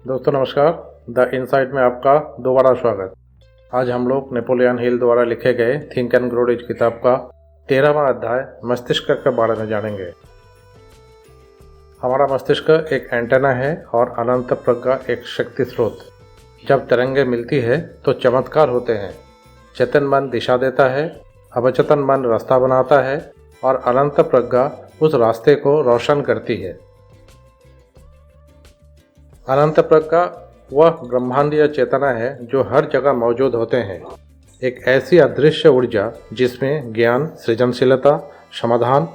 दोस्तों नमस्कार। The insight में आपका दोबारा स्वागत। आज हम लोग नेपोलियन हिल द्वारा लिखे गए थिंक एंड ग्रो रिच किताब का 13वां अध्याय मस्तिष्क के बारे में जानेंगे। हमारा मस्तिष्क एक एंटेना है और अनंत प्रज्ञा एक शक्ति स्रोत। जब तरंगे मिलती है तो चमत्कार होते हैं। चेतन मन दिशा देता है, अवचेतन मन रास्ता बनाता है और अनंत प्रज्ञा उस रास्ते को रोशन करती है। अनंत प्रज्ञा वह ब्रह्मांडीय चेतना है जो हर जगह मौजूद होते हैं। एक ऐसी अदृश्य ऊर्जा जिसमें ज्ञान, सृजनशीलता, समाधान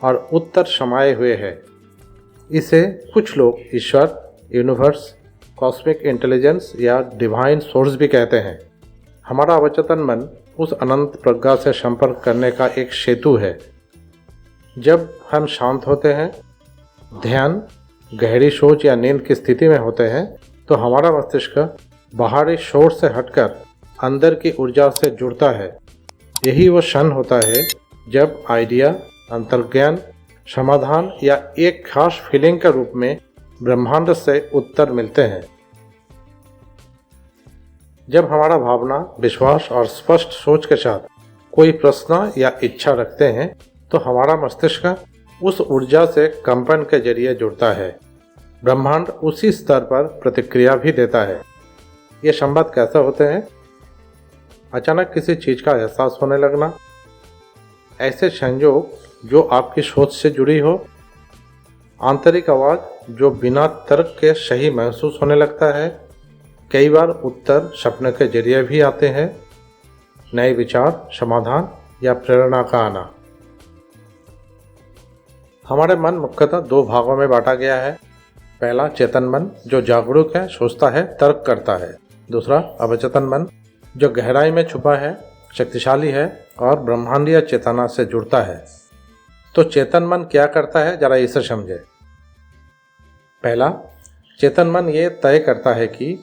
और उत्तर समाये हुए हैं। इसे कुछ लोग ईश्वर, यूनिवर्स, कॉस्मिक इंटेलिजेंस या डिवाइन सोर्स भी कहते हैं। हमारा अवचेतन मन उस अनंत प्रज्ञा से संपर्क करने का एक सेतु है। जब हम शांत होते हैं, ध्यान, गहरी सोच या नींद की स्थिति में होते हैं तो हमारा मस्तिष्क बाहरी शोर से हटकर अंदर की ऊर्जा से जुड़ता है। यही वो क्षण होता है जब आइडिया, अंतर्ज्ञान, समाधान या एक खास फीलिंग के रूप में ब्रह्मांड से उत्तर मिलते हैं। जब हमारा भावना, विश्वास और स्पष्ट सोच के साथ कोई प्रश्न या इच्छा रखते हैं तो हमारा मस्तिष्क उस ऊर्जा से कंपन के जरिए जुड़ता है। ब्रह्मांड उसी स्तर पर प्रतिक्रिया भी देता है। ये संवाद कैसे होते हैं? अचानक किसी चीज का एहसास होने लगना, ऐसे संयोग जो आपकी सोच से जुड़ी हो, आंतरिक आवाज जो बिना तर्क के सही महसूस होने लगता है। कई बार उत्तर सपने के जरिए भी आते हैं, नए विचार, समाधान या प्रेरणा का आना। हमारे मन मुख्यतः दो भागों में बांटा गया है। पहला चेतन मन जो जागरूक है, सोचता है, तर्क करता है। दूसरा अवचेतन मन जो गहराई में छुपा है, शक्तिशाली है और ब्रह्मांडीय चेतना से जुड़ता है। तो चेतन मन क्या करता है, जरा इसे समझे। पहला, चेतन मन ये तय करता है कि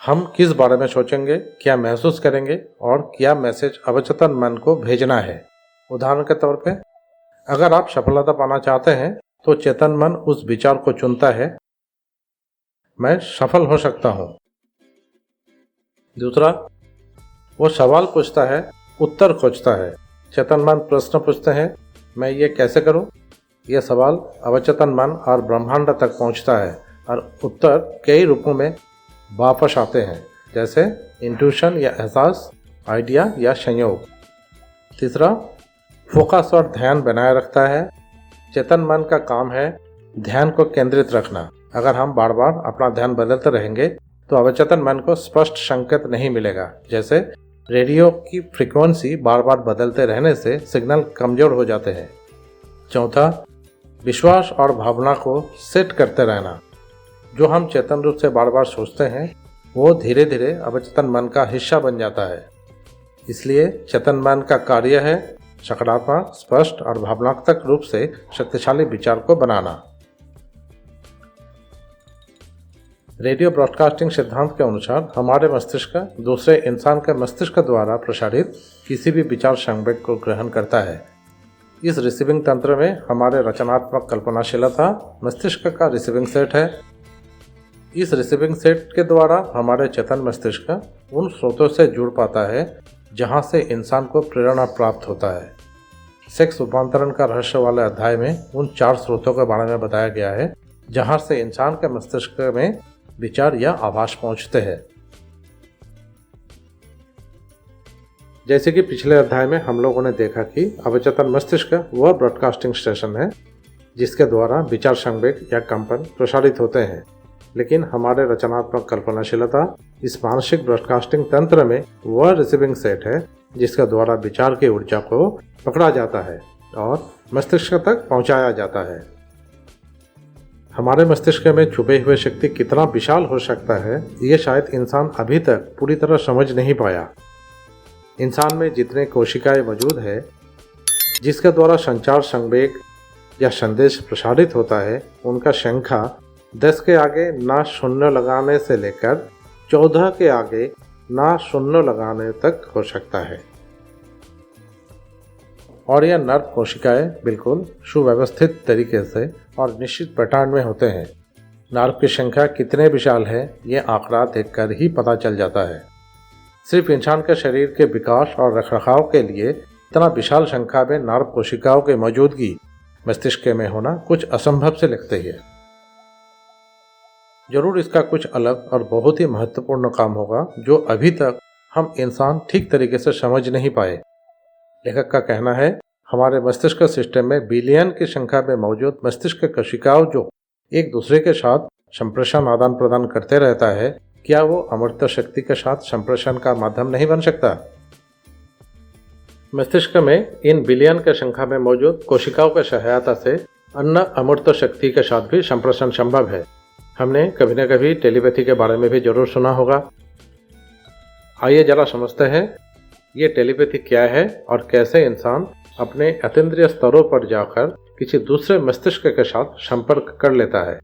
हम किस बारे में सोचेंगे, क्या महसूस करेंगे और क्या मैसेज अवचेतन मन को भेजना है। उदाहरण के तौर पे, अगर आप सफलता पाना चाहते हैं तो चेतन मन उस विचार को चुनता है, मैं सफल हो सकता हूँ। दूसरा, वो सवाल पूछता है, उत्तर खोजता है। चेतन मन प्रश्न पूछते हैं, मैं ये कैसे करूँ। यह सवाल अवचेतन मन और ब्रह्मांड तक पहुँचता है और उत्तर कई रूपों में वापस आते हैं, जैसे इंट्यूशन या एहसास, आइडिया या संयोग। तीसरा, फोकस और ध्यान बनाए रखता है। चेतन मन का काम है ध्यान को केंद्रित रखना। अगर हम बार बार अपना ध्यान बदलते रहेंगे तो अवचेतन मन को स्पष्ट संकेत नहीं मिलेगा। जैसे रेडियो की फ्रीक्वेंसी बार बार बदलते रहने से सिग्नल कमजोर हो जाते हैं। चौथा, विश्वास और भावना को सेट करते रहना। जो हम चेतन रूप से बार बार सोचते हैं वो धीरे धीरे अवचेतन मन का हिस्सा बन जाता है। इसलिए चेतन मन का कार्य है सकारात्मक, स्पष्ट और भावनात्मक रूप से शक्तिशाली विचार को बनाना। रेडियो ब्रॉडकास्टिंग सिद्धांत के अनुसार हमारे मस्तिष्क दूसरे इंसान के मस्तिष्क द्वारा प्रसारित किसी भी विचार संवेग को ग्रहण करता है। इस रिसीविंग तंत्र में हमारे रचनात्मक कल्पनाशीलता मस्तिष्क का रिसीविंग सेट है। इस रिसीविंग सेट के द्वारा हमारे चेतन मस्तिष्क उन स्रोतों से जुड़ पाता है जहाँ से इंसान को प्रेरणा प्राप्त होता है। सेक्स रूपांतरण का रहस्य वाले अध्याय में उन 4 स्रोतों के बारे में बताया गया है जहाँ से इंसान के मस्तिष्क में विचार या आभास पहुँचते हैं। जैसे कि पिछले अध्याय में हम लोगों ने देखा कि अवचेतन मस्तिष्क वह ब्रॉडकास्टिंग स्टेशन है जिसके द्वारा विचार संवेग या कंपन प्रसारित होते हैं, लेकिन हमारे रचनात्मक कल्पनाशीलता इस मानसिक ब्रॉडकास्टिंग तंत्र में वह रिसीविंग सेट है जिसके द्वारा विचार की ऊर्जा को पकड़ा जाता है और मस्तिष्क तक पहुंचाया जाता है। हमारे मस्तिष्क में छुपे हुए शक्ति कितना विशाल हो सकता है, ये शायद इंसान अभी तक पूरी तरह समझ नहीं पाया। इंसान में जितने कोशिकाएं मौजूद है जिसके द्वारा संचार, संवेग या संदेश प्रसारित होता है, उनका संख्या 10 के आगे ना शून्य लगाने से लेकर 14 के आगे ना शून्य लगाने तक हो सकता है। और यह नर्व कोशिकाएं बिल्कुल सुव्यवस्थित तरीके से और निश्चित पैटर्न में होते हैं। नार्व की संख्या कितने विशाल है ये आंकड़ा देखकर ही पता चल जाता है। सिर्फ इंसान के शरीर के विकास और रखरखाव के लिए इतना विशाल संख्या में नार्व कोशिकाओं की मौजूदगी मस्तिष्क में होना कुछ असंभव से लगती है। जरूर इसका कुछ अलग और बहुत ही महत्वपूर्ण काम होगा जो अभी तक हम इंसान ठीक तरीके से समझ नहीं पाए। लेखक का कहना है, हमारे मस्तिष्क सिस्टम में बिलियन की संख्या में मौजूद मस्तिष्क कोशिकाओं जो एक दूसरे के साथ संप्रेषण आदान प्रदान करते रहता है, क्या वो अमूर्त शक्ति के साथ संप्रेषण का माध्यम नहीं बन सकता? मस्तिष्क में इन बिलियन के संख्या में मौजूद कोशिकाओं की सहायता से अन्य अमूर्त शक्ति के साथ भी संप्रेषण संभव है। हमने कभी न कभी टेलीपैथी के बारे में भी जरूर सुना होगा। आइए जरा समझते हैं ये टेलीपैथी क्या है और कैसे इंसान अपने अतीन्द्रिय स्तरों पर जाकर किसी दूसरे मस्तिष्क के साथ संपर्क कर लेता है।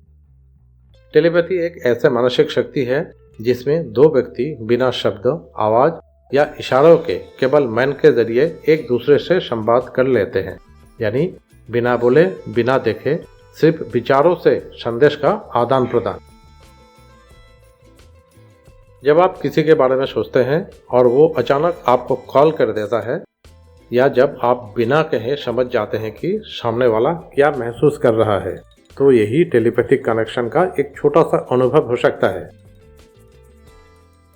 टेलीपैथी एक ऐसे मानसिक शक्ति है जिसमें दो व्यक्ति बिना शब्द, आवाज या इशारों के केवल मन के जरिए एक दूसरे से संवाद कर लेते हैं, यानी बिना बोले, बिना देखे, सिर्फ विचारों से संदेश का आदान प्रदान। जब आप किसी के बारे में सोचते हैं और वो अचानक आपको कॉल कर देता है, या जब आप बिना कहे समझ जाते हैं कि सामने वाला क्या महसूस कर रहा है, तो यही टेलीपैथिक कनेक्शन का एक छोटा सा अनुभव हो सकता है।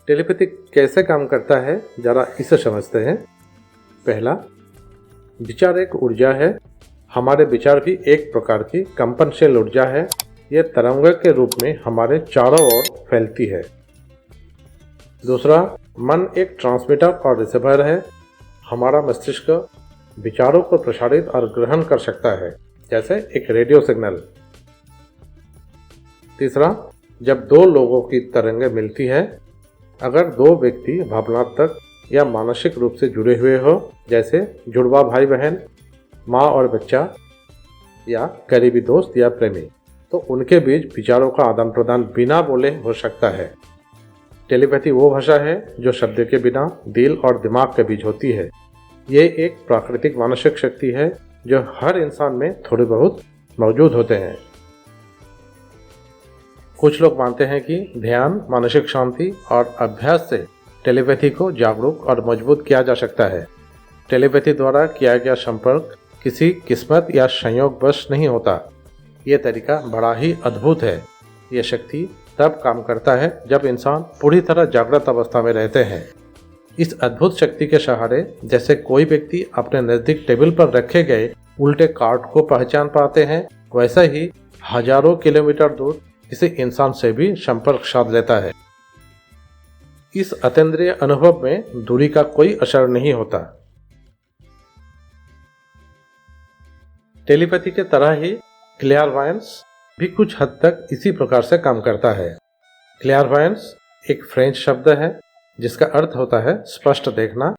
टेलीपैथी कैसे काम करता है जरा इसे समझते हैं। पहला, विचार एक ऊर्जा है। हमारे विचार भी एक प्रकार की कंपनशील ऊर्जा है। ये तरंगों के रूप में हमारे चारों ओर फैलती है। दूसरा, मन एक ट्रांसमीटर और रिसीवर है। हमारा मस्तिष्क विचारों को प्रसारित और ग्रहण कर सकता है, जैसे एक रेडियो सिग्नल। तीसरा, जब दो लोगों की तरंगें मिलती है, अगर दो व्यक्ति भावनात्मक या मानसिक रूप से जुड़े हुए हो, जैसे जुड़वा भाई बहन, माँ और बच्चा, या करीबी दोस्त या प्रेमी, तो उनके बीच विचारों का आदान प्रदान बिना बोले हो सकता है। टेलीपैथी वो भाषा है जो शब्द के बिना दिल और दिमाग के बीच होती है। ये एक प्राकृतिक मानसिक शक्ति है जो हर इंसान में थोड़ी बहुत मौजूद होते हैं। कुछ लोग मानते हैं कि ध्यान, मानसिक शांति और अभ्यास से टेलीपैथी को जागरूक और मजबूत किया जा सकता है। टेलीपैथी द्वारा किया गया संपर्क किसी किस्मत या संयोगवश नहीं होता। ये तरीका बड़ा ही अद्भुत है। ये शक्ति तब काम करता है जब इंसान पूरी तरह जागृत अवस्था में रहते हैं। इस अद्भुत शक्ति के सहारे जैसे कोई व्यक्ति अपने नज़दीक टेबल पर रखे गए उल्टे कार्ड को पहचान पाते हैं, वैसा ही हजारों किलोमीटर दूर किसी इंसान से भी संपर्क साध लेता है। इस अतीन्द्रिय अनुभव में दूरी का कोई असर नहीं होता। टेलीपैथी के तरह ही क्लेयरवॉयंस भी कुछ हद तक इसी प्रकार से काम करता है। क्लेयरवॉयंस एक फ्रेंच शब्द है जिसका अर्थ होता है स्पष्ट देखना।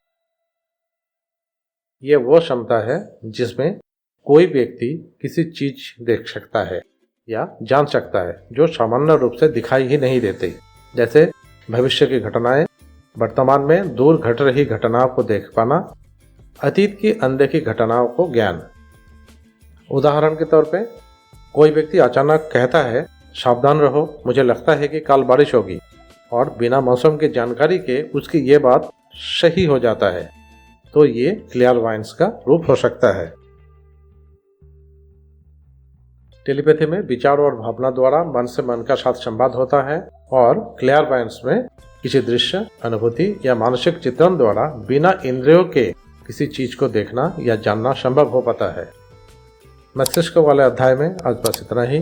यह वो क्षमता है जिसमें कोई व्यक्ति किसी चीज देख सकता है या जान सकता है जो सामान्य रूप से दिखाई ही नहीं देती, जैसे भविष्य की घटनाएं, वर्तमान में दूर घट रही घटनाओं को देख पाना, अतीत की अनदेखी घटनाओं को ज्ञान। उदाहरण के तौर पे कोई व्यक्ति अचानक कहता है, सावधान रहो, मुझे लगता है कि कल बारिश होगी, और बिना मौसम की जानकारी के उसकी ये बात सही हो जाता है, तो ये क्लेयरवॉयंस का रूप हो सकता है। टेलीपैथी में विचार और भावना द्वारा मन से मन का साथ संवाद होता है, और क्लेयरवॉयंस में किसी दृश्य, अनुभूति या मानसिक चित्रण द्वारा बिना इंद्रियों के किसी चीज को देखना या जानना संभव हो पाता है। मस्तिष्क वाले अध्याय में आज बस इतना ही।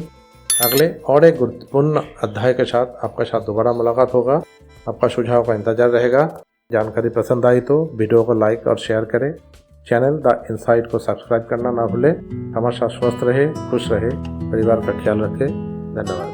अगले और एक गुरुत्वपूर्ण अध्याय के साथ आपका साथ दोबारा मुलाकात होगा। आपका सुझाव का इंतजार रहेगा। जानकारी पसंद आई तो वीडियो को लाइक और शेयर करें। चैनल द इनसाइट को सब्सक्राइब करना ना भूलें। हमेशा स्वस्थ रहे, खुश रहे, परिवार का ख्याल रखें। धन्यवाद।